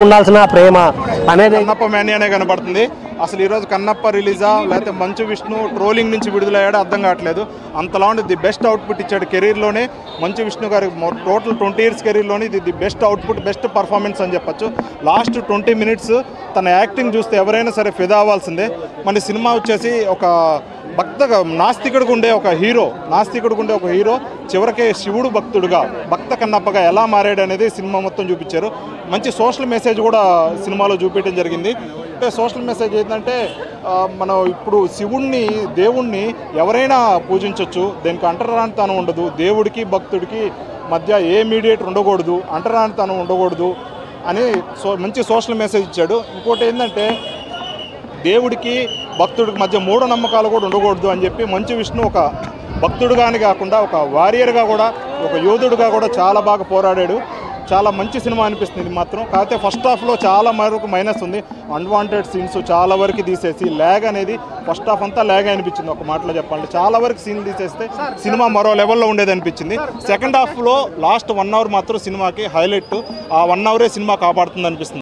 ఉండాల్సిన ప్రేమ అనేది కన్నప్ప మేనియానే కనబడుతుంది. అసలు ఈరోజు కన్నప్ప రిలీజా లేకపోతే మంచు విష్ణు ట్రోలింగ్ నుంచి విడుదలయ్యాడో అర్థం కావట్లేదు. అంతలా ది బెస్ట్ అవుట్పుట్ ఇచ్చాడు కెరీర్లోనే. మంచు విష్ణు గారి టోటల్ 20 years కెరీర్లోనే ఇది the best output, best performance అని చెప్పొచ్చు. లాస్ట్ 20 minutes తన యాక్టింగ్ చూస్తే ఎవరైనా సరే ఫిదా అవ్వాల్సిందే. మన సినిమా వచ్చేసి ఒక నాస్తికుడిగా ఉండే ఒక హీరో చివరికి శివుడు భక్త కన్నప్పగా ఎలా మారాడు అనేది సినిమా మొత్తం చూపించారు. మంచి సోషల్ మెసేజ్ కూడా సినిమాలో చూపించడం జరిగింది. అంటే సోషల్ మెసేజ్ ఏంటంటే మనం ఇప్పుడు దేవుణ్ణి ఎవరైనా పూజించవచ్చు, దీనికి అంటరానితనం ఉండదు, దేవుడికి భక్తుడికి మధ్య ఏ మీడియేటర్ ఉండకూడదు, అంటరానితనం ఉండకూడదు అని మంచి సోషల్ మెసేజ్ ఇచ్చాడు. ఇంకోటి ఏంటంటే దేవుడికి భక్తుడికి మధ్య మూఢనమ్మకాలు కూడా ఉండకూడదు అని చెప్పి మంచు విష్ణు ఒక భక్తుడుగానే కాకుండా ఒక వారియర్గా కూడా, ఒక యోధుడుగా కూడా చాలా బాగా పోరాడాడు. చాలా మంచి సినిమా అనిపిస్తుంది ఇది మాత్రం. కాకపోతే ఫస్ట్ హాఫ్లో చాలా వరకు మైనస్ ఉంది. అన్వాంటెడ్ సీన్స్ చాలా వరకు తీసేసి ల్యాగ్ అనేది ఫస్ట్ హాఫ్ అంతా ల్యాగ్ అనిపించింది. ఒక మాటలో చెప్పాలంటే చాలా వరకు సీన్లు తీసేస్తే సినిమా మరో లెవెల్లో ఉండేది అనిపించింది. సెకండ్ హాఫ్లో లాస్ట్ 1 hour మాత్రం సినిమాకి హైలైట్. ఆ 1 hour సినిమా కాపాడుతుంది అనిపిస్తుంది.